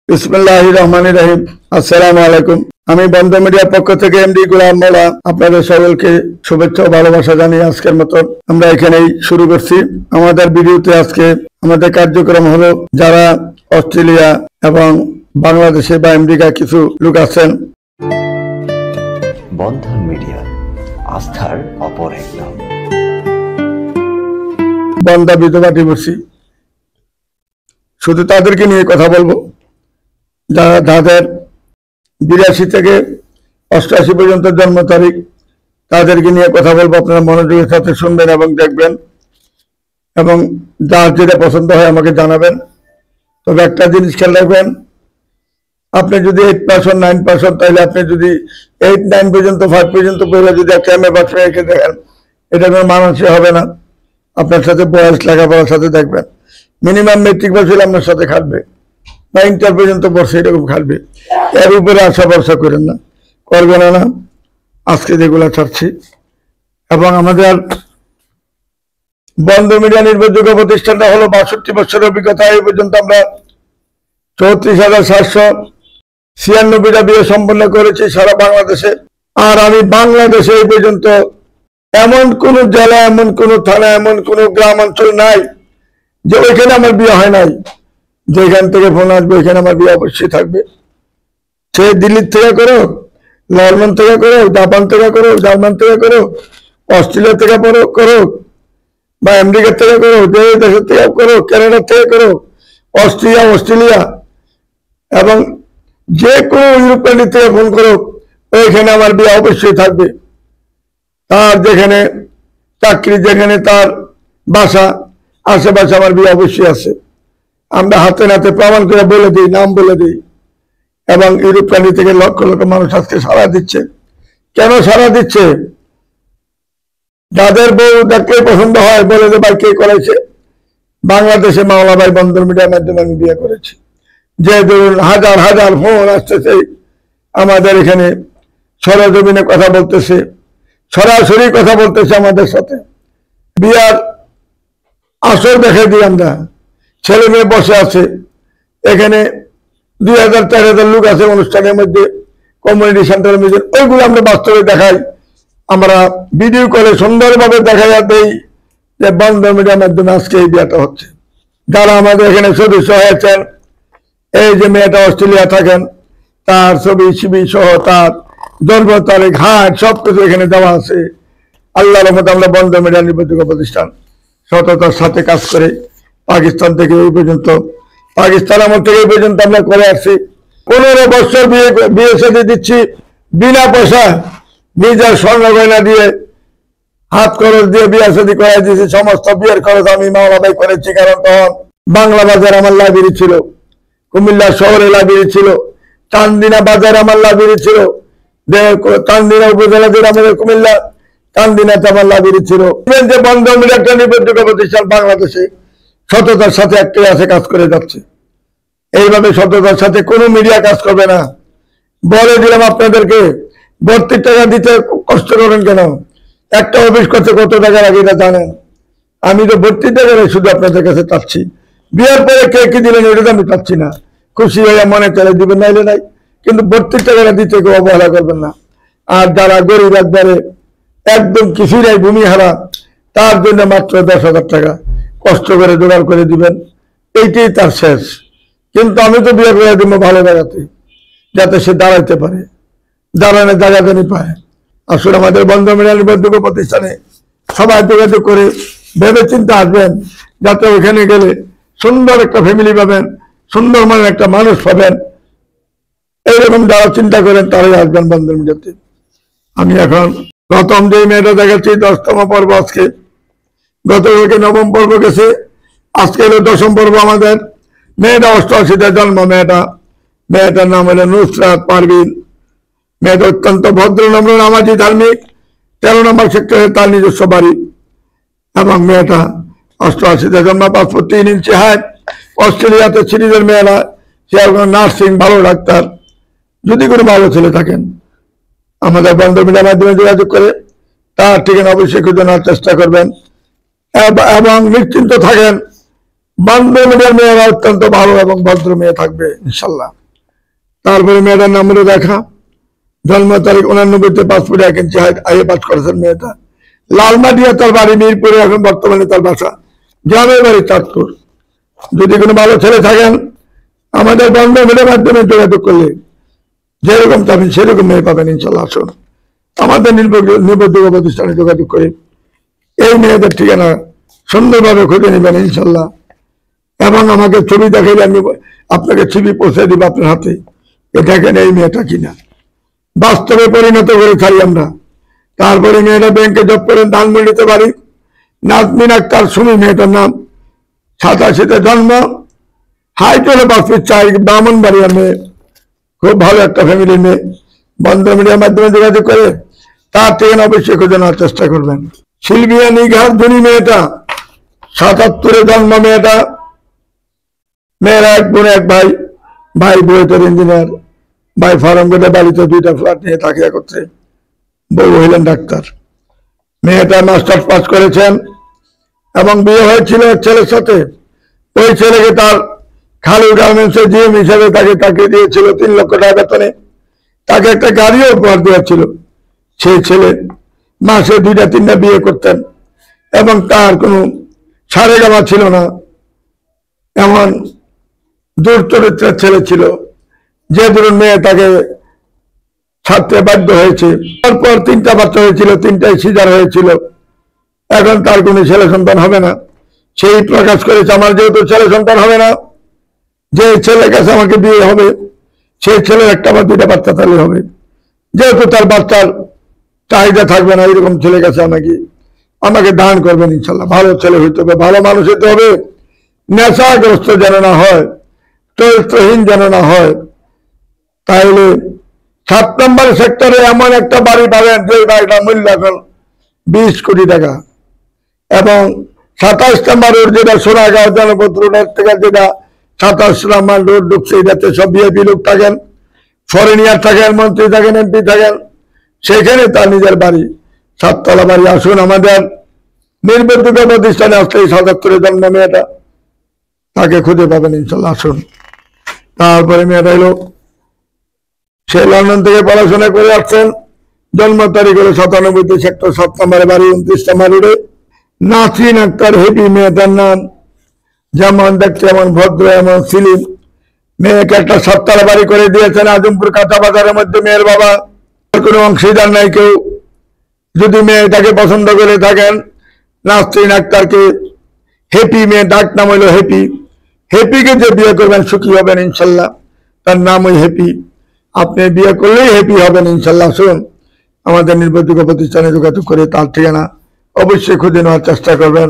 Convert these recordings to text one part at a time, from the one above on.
বিসমিল্লাহির রহমানির রহিম। আসসালামু আলাইকুম। আমি বন্ধ মিডিয়ার পক্ষ থেকে এমডি গোলাম মোল্লা আপনাদের সকলকে শুভেচ্ছা ও ভালোবাসা জানিয়ে আজকের মতো আমরা এখানেই শুরু করছি আমাদের ভিডিওতে। আজকে আমাদের কার্যক্রম হলো, যারা অস্ট্রেলিয়া এবং বাংলাদেশে বা আমেরিকা কিছু লোক আছেন, বন্ধন মিডিয়া আস্থার অপর এক নাম। বন্ধা বিধবা ডিভোর্সি, শুধু তাদেরকে নিয়ে কথা বলবো যাদের 82 থেকে 88 পর্যন্ত জন্ম তারিখ, তাদেরকে নিয়ে কথা বলবো। আপনারা মনোযোগের সাথে শুনবেন এবং দেখবেন, এবং যার যেটা পছন্দ হয় আমাকে জানাবেন। তবে একটা জিনিস খেয়াল রাখবেন, আপনি যদি 8% 9%, তাহলে আপনি যদি 8, 9 পর্যন্ত 5 পর্যন্ত পড়ে যদি একটা MA পাস রেখে দেখেন, এটা কোনো মানুষই হবে না। আপনার সাথে বয়স লেখাপড়ার সাথে দেখবেন, মিনিমাম মেট্রিক পাস হলে আপনার সাথে খাটবে, বা ইন্টার পর্যন্ত পড়ছে এরকম খাটবে। এর উপরে আশা ভরসা করেন না, করবেন না। আজকে যেগুলো ছাড়ছি, এবং আমাদের বন্ধ মিডিয়া নির্ভরযোগ্য প্রতিষ্ঠানটা হলো 62 বছরের অভিজ্ঞতা। এই পর্যন্ত আমরা 34,796টা বিয়ে সম্পন্ন করেছি সারা বাংলাদেশে। আর আমি বাংলাদেশে এই পর্যন্ত এমন কোন জেলা, এমন কোন থানা, এমন কোন গ্রাম অঞ্চল নাই যে ওইখানে আমার বিয়ে হয় নাই। যেখান থেকে ফোন আসবে ওইখানে আমার বিয়ে অবশ্যই থাকবে। সে দিল্লির থেকে করো, লন্ডন থেকে করো, জাপান থেকে করো, জার্মান থেকে করো, অস্ট্রেলিয়া থেকে করো, বা আমেরিকা থেকে করো, যে দেশের থেকে করো, কানাডা থেকে করো, অস্ট্রেলিয়া এবং যে কোনো ইউরোপ কান্ট্রি থেকে ফোন করো, ওইখানে আমার বিয়ে অবশ্যই থাকবে। তার যেখানে চাকরি, যেখানে তার বাসা, আশেপাশে আমার বিয়ে অবশ্যই আছে। আমরা হাতে নাতে প্রমাণ করে বলে দিই, নাম বলে দিই। এবং ইউরোপ কান্ট্রি থেকে লক্ষ লক্ষ মানুষ আজকে সাড়া দিচ্ছে। কেন সাড়া দিচ্ছে? যাদের বউ দেখলে পছন্দ হয় বলে যে ভাই কে করেছে, বাংলাদেশে মাওলা ভাই বন্ধন মিডিয়ার মাধ্যমে আমি বিয়ে করেছি। যে ধরুন হাজার হাজার ফোন আসতেছে, আমাদের এখানে সরজমিনে কথা বলতেছে, সরাসরি কথা বলতেছে আমাদের সাথে। বিয়ার আসর দেখে দিই আমরা, ছেলে মেয়ে বসে আছে এখানে, 2000 4000 লোক আছে অনুষ্ঠানের মধ্যে, কমিউনিটি সেন্টারের মধ্যে। ওইগুলো আমরা বাস্তবে দেখাই, আমরা ভিডিও করে সুন্দরভাবে দেখাই দেই যে বন্ধন মিডিয়ার মাধ্যমে আজকে এই বিয়েটা হচ্ছে। যারা আমাদের এখানে সদস্য হয়েছেন, এই যে মেয়েটা অস্ট্রেলিয়া থাকেন, তার ছবি সিবি সহ তার জন্ম তারিখ, হাট সবকিছু এখানে দেওয়া আছে। আল্লাহর রহমতে আমরা বন্ধন মিডিয়া নির্ভরযোগ্য প্রতিষ্ঠান সততার সাথে কাজ করে পাকিস্তান থেকে এই পর্যন্ত, পাকিস্তান আমল থেকে এই পর্যন্ত আমরা করে আসছি। 15 বছর বিয়ে সাথে দিচ্ছি বিনা পয়সা, নিজের স্বর্ণ গয়না দিয়ে, হাত খরচ দিয়ে বিয়ে সাথে করাই দিয়েছি। সমস্ত বিয়ের খরচ আমি মাওলা ভাই করেছি। কারণ তখন বাংলা বাজার আমার লাইব্রেরি ছিল, কুমিল্লা শহরে লাইব্রেরি ছিল, চান্দিনা বাজার আমার লাইব্রেরি ছিল, চান্দিনা উপজেলা দিয়ে আমাদের কুমিল্লা চান্দিনাতে আমার লাইব্রেরি ছিল। যে বন্ধন মিডিয়া একটা নির্ভরযোগ্য প্রতিষ্ঠান বাংলাদেশে সততার সাথে একটাই আছে, কাজ করে যাচ্ছে। এইভাবে সততার সাথে কোনো মিডিয়া কাজ করবে না। বলে দিলাম আপনাদেরকে, 32 টাকা দিতে কষ্ট করেন কেন? একটা অফিস করতে কত টাকা লাগে এটা জানেন? আমি তো 32 টাকা শুধু আপনাদের কাছে চাচ্ছি। বিয়ের পরে কে কি দিলেন ওটা তো আমি চাচ্ছি না, খুশি হয়ে মনে চলে দিবেন, নাইলে নাই। কিন্তু 32 টাকা দিতে কেউ অবহেলা করবেন না। আর যারা গরিব একবারে একদম কিছুই নাই, ভূমিহারা, তার জন্য মাত্র 10,000 টাকা কষ্ট করে জোগাড় করে দিবেন, এইটাই তার শেষ। কিন্তু আমি তো বিয়ে করে দিব ভালো জায়গাতে, যাতে সে দাঁড়াইতে পারে, দাঁড়ানোর জায়গা জানি পায়। আসলে আমাদের বন্ধন মিডিয়া নির্ভরযোগ্য প্রতিষ্ঠানে সবাই যোগাযোগ করে ভেবে চিন্তে আসবেন, যাতে ওখানে গেলে সুন্দর একটা ফ্যামিলি পাবেন, সুন্দর মানে একটা মানুষ পাবেন। এইরকম যারা চিন্তা করেন তারাই আসবেন বন্ধন মিডিয়াতে। আমি এখন প্রথম যে মেয়েটা দেখাচ্ছি 10তম পর্ব, আজকে গতকালকে 9ম পর্ব গেছে, আজকে হলো 10ম পর্ব। আমাদের মেয়েটা 88তে জন্ম, মেয়েটার নাম হলো নুসরাত পারভিন। মেয়েটা অত্যন্ত ভদ্র, নম্র, নামাজি, ধার্মিক। 13 নম্বর সেক্টরে তার নিজস্ব বাড়ি। এবং মেয়েটা 88তে জন্ম, 5 ফুট 3 ইঞ্চি হাইট। অস্ট্রেলিয়াতে সিরিজের মেয়েরা, সে এখন নার্সিং, ভালো ডাক্তার। যদি কোনো ভালো ছেলে থাকেন আমাদের বন্ধন মিডিয়ার মাধ্যমে যোগাযোগ করে তার ঠিকানা অবশ্যই খুঁজে নেওয়ার চেষ্টা করবেন। এবং নিশ্চিন্ত থাকেন বন্ধন মিডিয়ার মেয়েরা অত্যন্ত ভালো এবং ভদ্র মেয়ে থাকবে ইনশাল্লাহ। তারপরে মেয়েটার নাম হলো দেখা, জন্ম তারিখ 89-তে 5 ফুট 1 ইঞ্চি হাইট, আইএ পাস করেছেন মেয়েটা। লালমাটিয়া তার বাড়ি, মিরপুরে, এখন বর্তমানে তার বাসা, গ্রামের বাড়ি চাঁদপুর। যদি কোনো ভালো ছেলে থাকেন আমাদের বন্ধন মিডিয়ার মাধ্যমে যোগাযোগ করলে যেরকম চাবেন সেরকম মেয়ে পাবেন ইনশাল্লাহ। আসুন আমাদের নির্ভরযোগ্য প্রতিষ্ঠানে যোগাযোগ করে এই মেয়েদের ঠিকানা সুন্দরভাবে খুঁজে নেবেন ইনশাল্লাহ। এবং আমাকে ছবি দেখাইলে আমি আপনাকে ছবি পৌঁছে দিব আপনার হাতে, দেখেন এই মেয়েটা কিনা, বাস্তবে পরিণত করে ছাড়ি আমরা। তারপরে মেয়েটা ব্যাংকে জব করেন, ধানমন্ডিতে বাড়ি, নাজমিন আক্তার সুমি মেয়েটার নাম, 87-তে জন্ম, হাইট হলো 5 ফিট 4, ব্রাহ্মণবাড়িয়ার মেয়ে, খুব ভালো একটা ফ্যামিলির মেয়ে। বন্ধন মিডিয়ার মাধ্যমে যোগাযোগ করে তার ঠিকানা অবশ্যই খুঁজে নেওয়ার চেষ্টা করবেন। সিলভিয়া নিঘার ধনী মেয়েটা, 77-এ জন্ম মেয়েটা, মেয়েরা 1 বোন 1 ভাই, ভাই বুয়েটের ইঞ্জিনিয়ার, ভাই ফার্ম গেটে বাড়িতে 2টা ফ্ল্যাট নিয়ে থাকে একত্রে, বউ হইলেন ডাক্তার। মেয়েটা মাস্টার্স পাস করেছেন এবং বিয়ে হয়েছিল ছেলের সাথে। ওই ছেলেকে তার খালু গার্মেন্টসের জিএম হিসেবে তাকে দিয়েছিল 3 লক্ষ টাকা বেতনে, তাকে একটা গাড়িও উপহার দিয়েছিল। সেই ছেলে মাসে 2টা-3টা বিয়ে করতেন এবং তার কোনো সারেগামা ছিল না, এমন দুর্চরিত্রের ছেলে ছিল, যে ধরুন মেয়ে তাকে ছাড়তে বাধ্য হয়েছে। তারপর 3টা বাচ্চা হয়েছিল, 3টাই সিজার হয়েছিল। এখন তার কোনো ছেলে সন্তান হবে না, সেই প্রকাশ করেছে আমার যেহেতু ছেলে সন্তান হবে না, যে ছেলের কাছে আমাকে বিয়ে হবে সেই ছেলের 1টা বা 2টা বাচ্চা তাহলে হবে। যেহেতু তার বাচ্চার চাহিদা থাকবে না, এরকম ছেলের কাছে আমাকে দান করবেন ইনশাল্লাহ। ভালো ছেলে হইতে হবে, ভালো মানুষ হইতে হবে, নেশাগ্রস্ত যেন না হয়, চরিত্রহীন যেন না হয়। তাহলে 7 নম্বর সেক্টরে এমন একটা বাড়ি পাবেন যে বাড়িটার মূল্য এখন 20 কোটি টাকা, এবং 27 নম্বর রোড যেটা সোনাগাঁও জনপদ রোডের থেকে যেটা 27 নম্বর রোড ঢুকছে, এটাতে সব ভিআইপি লোক থাকেন, ফরেনিয়ার থাকেন, মন্ত্রী থাকেন, এমপি থাকেন, সেখানে তার নিজের বাড়ি, 7 তলা বাড়ি। আসুন আমাদের নির্ভরযোগ্য প্রতিষ্ঠানে আসলে 77-এ জন্ম মেয়েটা, তাকে খুঁজে পাবেন ইনশাল্লাহ। আসুন। তারপরে মেয়েটা এলো, সে লন্ডন থেকে পড়াশোনা করে আসছেন, জন্ম তারিখ হলো 97-তে সেক্টর 7 নম্বরে বাড়ি, 29 নম্বর রোডে। নাসরিন আক্তার হেপি মেয়েটার নাম, যেমন দেখতে এমন ভদ্র, এমন সিলিম। মেয়েকে একটা 7 তলা বাড়ি করে দিয়েছেন আজমপুর কাঁচা বাজারের মধ্যে। মেয়ের বাবা কোনো অংশীদার নাই কেউ। যদি মেয়েটাকে পছন্দ করে থাকেন, নাসরিন আক্তারকে, হেপি মেয়ে ডাক নাম হইল হেপি, হেপিকে যে বিয়ে করবেন সুখী হবেন ইনশাল্লাহ, তার নাম ওই হেপি। আপনি বিয়ে করলেই হেপি হবেন ইনশাল্লাহ। শুনুন আমাদের নির্ভরযোগ্য প্রতিষ্ঠানে যোগাযোগ করে তার ঠিকানা অবশ্যই খুঁজে নেওয়ার চেষ্টা করবেন।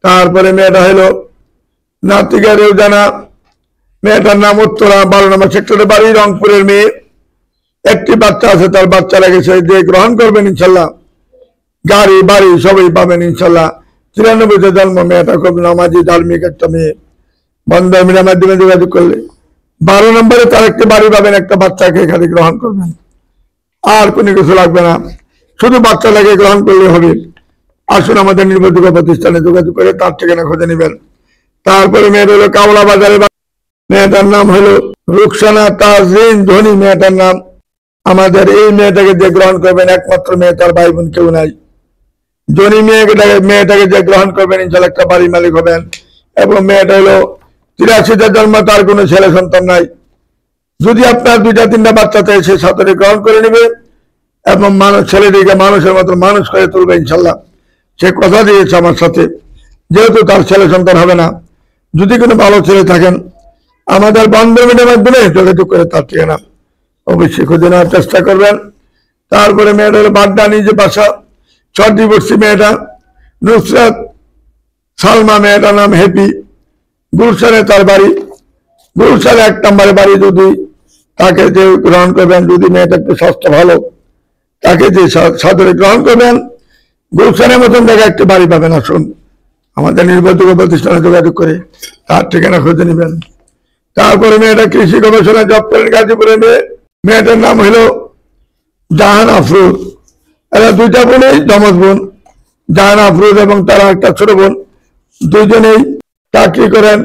তারপরে মেয়েটা হলো নাতিকা রেউজানা, মেয়েটার নাম উত্তরা, 12 নম্বর সেক্টরে বাড়ি, রংপুরের মেয়ে। 1টি বাচ্চা আছে, তার বাচ্চা লেগেছে, যে গ্রহণ করবেন ইনশাল্লাহ, গাড়ি বাড়ি সবই পাবেন ইনশাল্লাহ। 93-তে জন্ম, মেয়েটা খুব নামাজি ধার্মিক একটা মেয়ে। বন্ধন মিডিয়ার মাধ্যমে যোগাযোগ করলে 12 নম্বরে তার একটি বাড়ি পাবেন, একটা বাচ্চাকে এখানে গ্রহণ করবেন, আর কোনো কিছু লাগবে না, শুধু বাচ্চা লাগে গ্রহণ করলে হবে। আসুন আমাদের নির্ভরযোগ্য প্রতিষ্ঠানে যোগাযোগ করে তার ঠিকানা খুঁজে নেবেন। তারপরে মেয়েটা হলো কাওলা বাজারে, মেয়েটার নাম হলো রুকসানা তাজরিন ধনী মেয়েটার নাম। আমাদের এই মেয়েটাকে যে গ্রহণ করবেন, একমাত্র মেয়ে, তার ভাই বোন কেউ নাই, ধনী মেয়েটাকে যে গ্রহণ করবেন ইনশাল্লাহ একটা বাড়ির মালিক হবেন। এবং মেয়েটা হলো 83-তে জন্ম, তার কোনো ছেলে সন্তান নাই। যদি আপনার 2টা-3টা বাচ্চা থাকে সে সাথে গ্রহণ করে নেবে এবং ছেলেটিকে মানুষের মতো মানুষ করে তুলবে ইনশাল্লাহ। সে কথা দিয়েছে আমার সাথে, যেহেতু তার ছেলে সন্তান হবে না। যদি কোনো ভালো ছেলে থাকেন আমাদের বন্ধন মিডিয়ার মাধ্যমে যোগাযোগ করে তার ঠিকানা অবশ্যই খুঁজে নেওয়ার চেষ্টা করবেন। তারপরে মেয়েটা হলো বাড্ডা, নিজে বাসা, 6 ডিভোর্সি মেয়েটা। নুসরাত সালমা মেয়েটার নাম হেপি, গুলশানে তার বাড়ি, গুলশানে 1 নম্বরে বাড়ি। যদি তাকে যে গ্রহণ করবেন, যদি মেয়েটা একটু স্বাস্থ্য ভালো, তাকে যে সাদরে গ্রহণ করবেন, গুলশানের মতন জায়গায় একটি বাড়ি পাবেন। আসুন আমাদের নির্ভরযোগ্য প্রতিষ্ঠানে যোগাযোগ করে তার ঠিকানা খুঁজে নেবেন। তারপরে মেয়েটা কৃষি গবেষণা জব করেন গাজীপুরে। মেয়েটার নাম হলো জাহান আফরোজ। এরা 2টা বোনই যমজ বোন, জাহান আফরোজ এবং তারা একটা ছোট বোন, দুজনেই চাকরি করেন,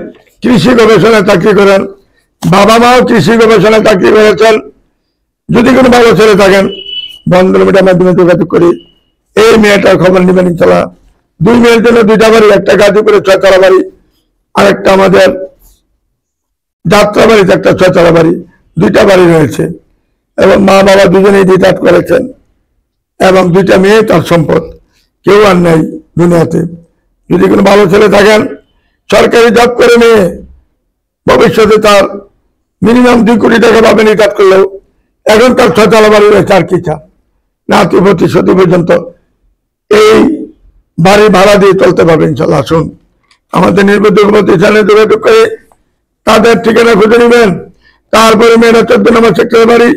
কৃষি গবেষণায় চাকরি করেন, বাবা মাও কৃষি গবেষণায় চাকরি করেছেন। যদি কোনো ভালো ছেলে থাকেন বন্ধন মিডিয়ার মাধ্যমে যোগাযোগ করি। এই মেয়েটার খবর নেবেন ইনশাল্লাহ। 2 মেয়ের জন্য 2টা বাড়ি, একটা গাজীপুরে 6তলা বাড়ি, আরেকটা আমাদের যাত্রাবাড়িতে একটা 6তলা বাড়ি, 2টা বাড়ি রয়েছে। এবং মা বাবা দুজনেই রিটায়ার করেছেন এবং 2টা মেয়ে তার সম্পদ, কেউ আর নেই দুনিয়াতে। যদি কোনো ভালো ছেলে থাকেন, সরকারি জব করে নিয়ে ভবিষ্যতে তার মিনিমাম 2 কোটি টাকা পাবেন রিটায়ার করলেও। এখন তার 6তলা বাড়ি রয়েছে, আর কি চান? নাতি পতি সতী পর্যন্ত এই বাড়ি ভাড়া দিয়ে চলতে পারবে ইনশাল্লাহ। আসুন আমাদের নির্বাচক প্রতিষ্ঠানে যোগাযোগ করে তাদের ঠিকানা খুঁজে নেবেন। তারপরে মেয়েটা 14 নম্বর সেক্টরের বাড়ি।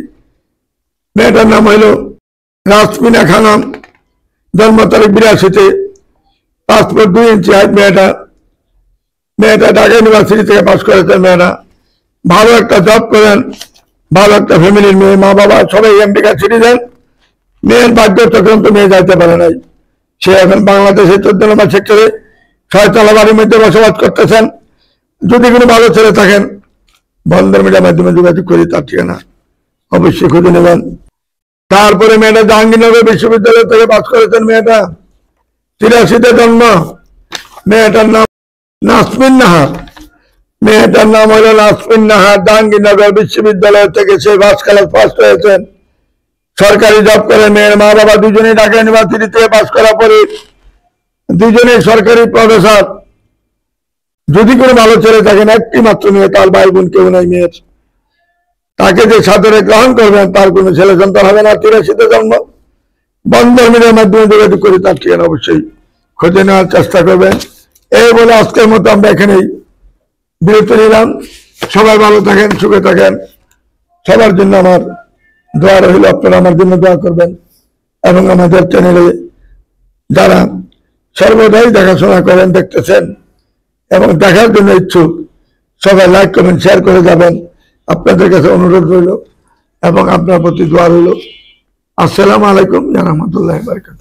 মেয়েটার নাম হইল রাসমিনা খানম, জন্ম তারিখ 82-তে, পাসপোর্ট 2 ইঞ্চি হাইট। মেয়েটা ঢাকা ইউনিভার্সিটি থেকে পাস করেছেন। মেয়েটা ভালো একটা জব করেন, ভালো একটা ফ্যামিলির মেয়ে, মা বাবা সবাই আমেরিকা সিটিজেন। মেয়ের ভাগ্য চক্রান্ত, মেয়ে যাইতে পারে নাই। সে এখন বাংলাদেশের 14 নম্বর সেক্টরে 6তলা বাড়ির মধ্যে বসবাস করতেছেন। যদি কোনো ভালো ছেলে থাকেন বন্ধন মিডিয়ার মাধ্যমে যোগাযোগ করি, তার ঠিকানা অবশ্যই খুঁজে নেবেন। তারপরে মেয়েটা জাহাঙ্গীরনগর বিশ্ববিদ্যালয় থেকে পাস করেছেন। মেয়েটা 83-তে জন্ম। মেয়েটার নাম নাসমিন নাহার। মেয়েটার নাম হলো নাসমিন নাহার। জাহাঙ্গীরনগর বিশ্ববিদ্যালয় থেকে সে ফার্স্ট ক্লাস ফার্স্ট হয়েছেন। সরকারি জব করে। মেয়ের মা বাবা দুজনেই ঢাকা ইউনিভার্সিটি থেকে পাস করার পরে দুজনেই সরকারি প্রফেসর। যদি কোনো ভালো ছেলে থাকেন, একটি মাত্র মেয়ে, তার ভাই বোন কেউ নাই মেয়ের, তাকে যে সাদরে গ্রহণ করবেন, তার কোনো ছেলে সন্তান হবে না। 83-তে জন্ম। বন্ধন মিডিয়ার মাধ্যমে যোগাযোগ করে তার ঠিকানা অবশ্যই খুঁজে নেওয়ার চেষ্টা করবেন। এই বলে আজকের মতো আমরা এখানেই বিরতি নিলাম। সবাই ভালো থাকেন, সুখে থাকেন। সবার জন্য আমার দোয়া রইল, আপনারা আমার জন্য দোয়া করবেন। এবং আমাদের চ্যানেলে যারা সর্বদাই দেখাশোনা করেন, দেখতেছেন এবং দেখার জন্য ইচ্ছুক, সবাই লাইক কমেন্ট শেয়ার করে যাবেন। আপনাদের কাছে অনুরোধ রইল এবং আপনার প্রতি দোয়া রইল। আসসালামু আলাইকুম ওয়া রাহমাতুল্লাহি ওয়া বারাকাতুহু।